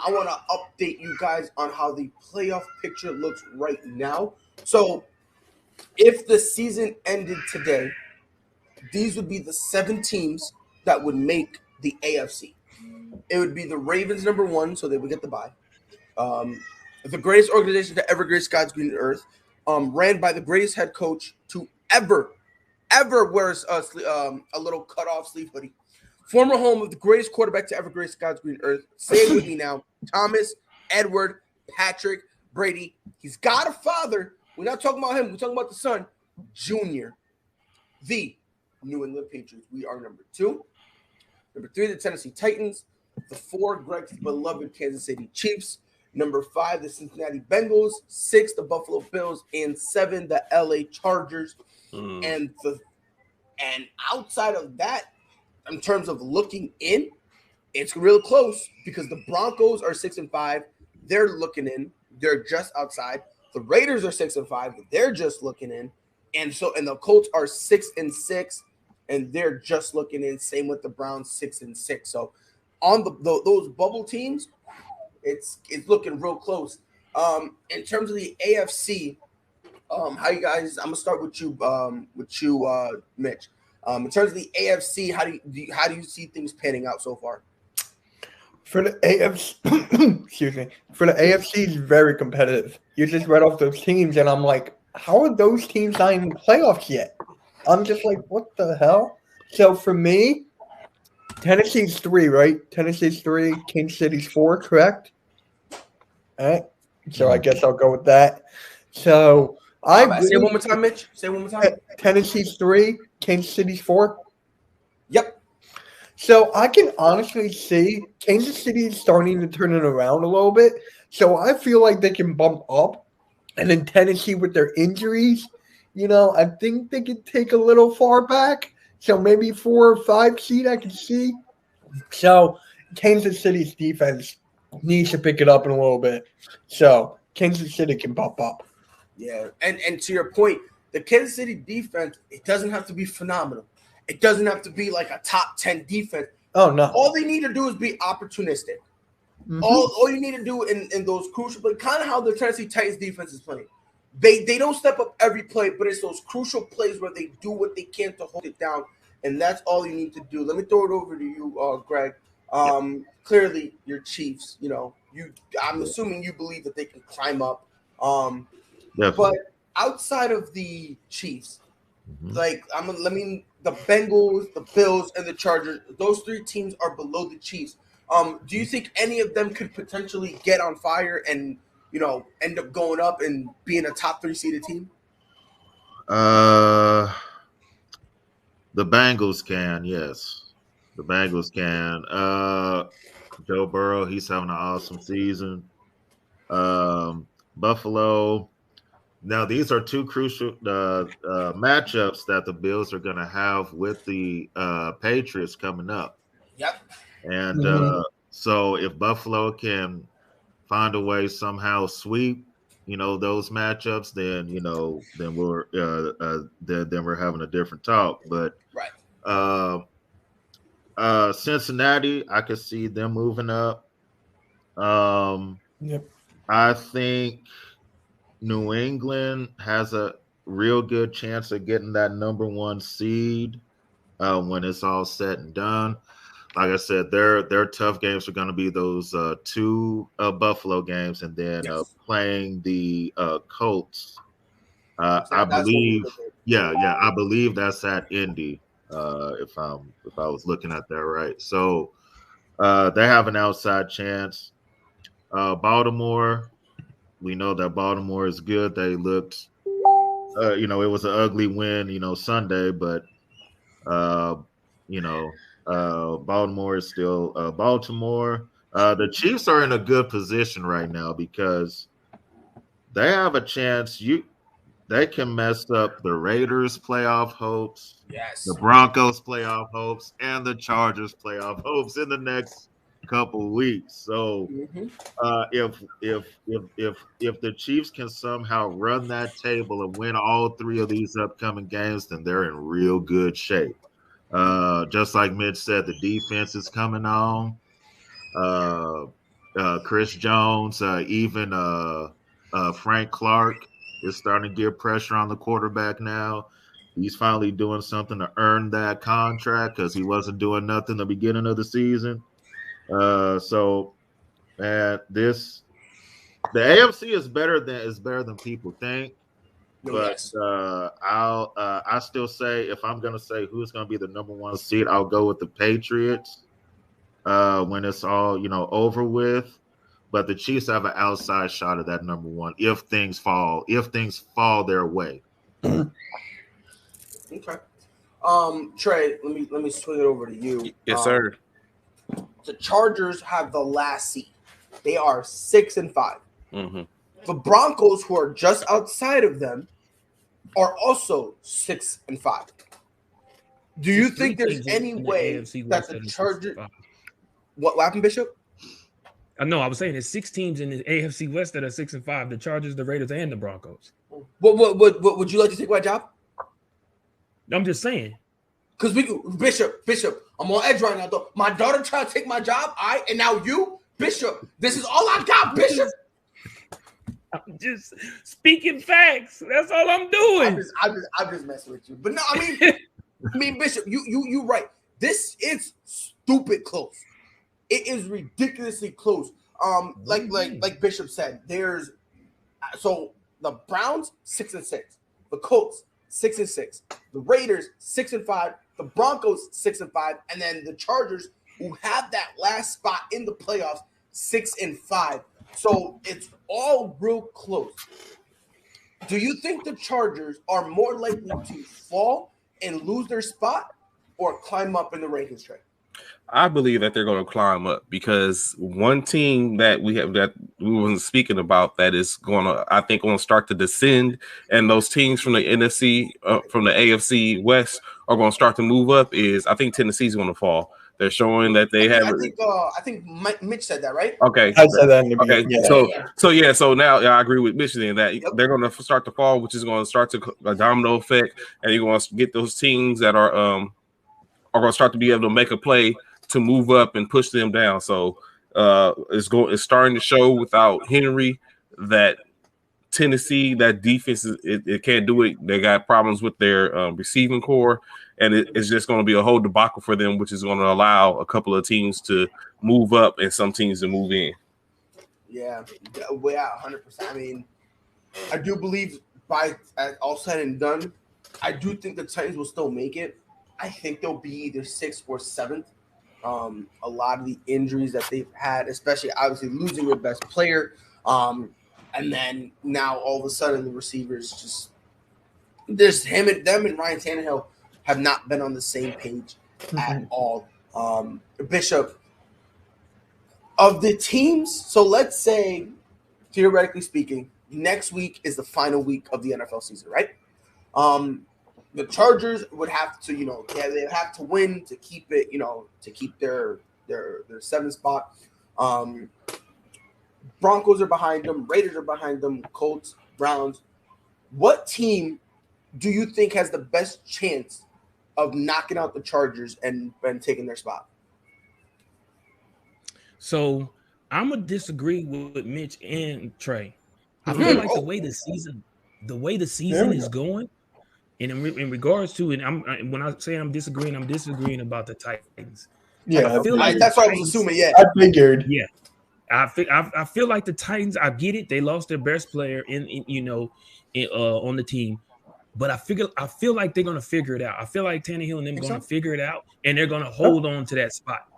I want to update you guys on how the playoff picture looks right now. So, if the season ended today, these would be the 7 teams that would make the AFC. It would be the Ravens number one, so they would get the bye. Um, the greatest organization to ever grace God's green earth, ran by the greatest head coach to ever wears a little cut off sleeve hoodie. Former home of the greatest quarterback to ever grace God's green earth. Say it with me now. Thomas Edward Patrick Brady. He's got a father. We're not talking about him. We're talking about the son, Junior. The New England Patriots. We are number 2. Number 3, the Tennessee Titans. The 4, Greg's beloved Kansas City Chiefs. Number 5, the Cincinnati Bengals. 6, the Buffalo Bills. And 7, the LA Chargers. And outside of that, in terms of looking in, it's real close because the Broncos are 6-5. They're looking in. They're just outside. The Raiders are 6-5. They're just looking in. And the Colts are 6-6, and they're just looking in. Same with the Browns, 6-6. So on those bubble teams, it's looking real close. In terms of the AFC, how you guys? I'm gonna start with you, Mitch. In terms of the AFC, how do you see things panning out so far? For the AFC, excuse me. For the AFC, is very competitive. You just read off those teams, and I'm like, how are those teams not in the playoffs yet? I'm just like, what the hell? So for me, Tennessee's 3, right? Tennessee's 3, Kansas City's 4, correct? All right. So I guess I'll go with that. So Say it one more time, Mitch. Say it one more time. Tennessee's 3, Kansas City's 4. Yep. So I can honestly see Kansas City is starting to turn it around a little bit. So I feel like they can bump up. And then Tennessee with their injuries, I think they could take a little far back. So maybe 4 or 5 seed I can see. So Kansas City's defense needs to pick it up in a little bit. So Kansas City can bump up. Yeah, and to your point, the Kansas City defense, it doesn't have to be phenomenal. It doesn't have to be like a top 10 defense. Oh, no. All they need to do is be opportunistic. Mm-hmm. All you need to do in those crucial plays, kind of how the Tennessee Titans defense is playing. They don't step up every play, but it's those crucial plays where they do what they can to hold it down, and that's all you need to do. Let me throw it over to you, Greg. Clearly, your Chiefs, I'm assuming you believe that they can climb up. But outside of the Chiefs, the Bengals, the Bills, and the Chargers, those 3 teams are below the Chiefs. Do you think any of them could potentially get on fire and, end up going up and being a top 3 seeded team? The Bengals can, yes. The Bengals can. Joe Burrow, he's having an awesome season. Buffalo. Now, these are 2 crucial matchups that the Bills are going to have with the Patriots coming up. Yep. And so if Buffalo can find a way somehow sweep, those matchups, then we're having a different talk. But right. Cincinnati, I could see them moving up. Yep. I think New England has a real good chance of getting that number 1 seed when it's all said and done. Like I said, their tough games are going to be those 2 Buffalo games, and then playing the Colts. I believe, I believe that's at Indy. If I was looking at that right, so they have an outside chance. Baltimore, we know that Baltimore is good. They looked, it was an ugly win, Sunday, but Baltimore is still Baltimore. The Chiefs are in a good position right now because they have a chance. They can mess up the Raiders' playoff hopes, the Broncos' playoff hopes, and the Chargers' playoff hopes in the next couple weeks. So, if the Chiefs can somehow run that table and win all 3 of these upcoming games, then they're in real good shape. Just like Mitch said, the defense is coming on. Chris Jones, even Frank Clark is starting to get pressure on the quarterback now. He's finally doing something to earn that contract because he wasn't doing nothing the beginning of the season. So, man, the AFC is better than people think. But I still say, if I'm gonna say who's gonna be the number one seed, I'll go with the Patriots when it's all over with. But the Chiefs have an outside shot at that number one if things fall their way. Okay. Trey, let me swing it over to you. Yes, sir. The Chargers have the last seed. They are 6-5. Mm-hmm. The Broncos, who are just outside of them, are also 6-5. Do you think there's any way that the Chargers? What happened, Bishop? No, I was saying there's 6 teams in the AFC West that are 6-5: the Chargers, the Raiders, and the Broncos. What would you like to take my job? I'm just saying. Because Bishop, I'm on edge right now. Though my daughter tried to take my job, and now you, Bishop. This is all I got, Bishop. I'm just speaking facts. That's all I'm doing. I'm just messing with you. But no, I mean, Bishop, you right. This is stupid close. It is ridiculously close. Like Bishop said, so the Browns 6-6, the Colts 6-6, the Raiders 6-5, the Broncos 6-5, and then the Chargers, who have that last spot in the playoffs, 6-5. So it's all real close. Do you think the Chargers are more likely to fall and lose their spot or climb up in the rankings, Trey? I believe that they're going to climb up because one team that we wasn't speaking about that is going to start to descend, and those teams from the NFC, from the AFC West are going to start to move up. I think Tennessee's going to fall. They're showing that they have. I think Mitch said that, right? Okay, I said that in the beginning. Okay, so now I agree with Mitch in that they're going to start to fall, which is going to start to a domino effect, and you're going to get those teams that are going to start to be able to make a play to move up and push them down. So it's starting to show without Henry that Tennessee, that defense it can't do it. They got problems with their receiving core, and it's just going to be a whole debacle for them, which is going to allow a couple of teams to move up and some teams to move in. Yeah, 100%. I mean, I do believe by all said and done, I do think the Titans will still make it. I think they'll be either 6th or 7th. A lot of the injuries that they've had, especially obviously losing their best player, and then now all of a sudden the receivers just them and Ryan Tannehill have not been on the same page at all. Bishop, of the teams, so let's say, theoretically speaking, next week is the final week of the NFL season, right? The Chargers would have to, they have to win to keep it, to keep their 7th spot. Broncos are behind them. Raiders are behind them. Colts, Browns. What team do you think has the best chance of knocking out the Chargers and taking their spot? So I'm gonna disagree with Mitch and Trey. I feel like the way the season is going. And in regards to, and when I say I'm disagreeing about the Titans. Yeah, I feel like that's what I was assuming. Yeah, I figured. Yeah, I feel like the Titans. I get it. They lost their best player on the team, but I feel like they're gonna figure it out. I feel like Tannehill and them gonna figure it out, and they're gonna hold on to that spot.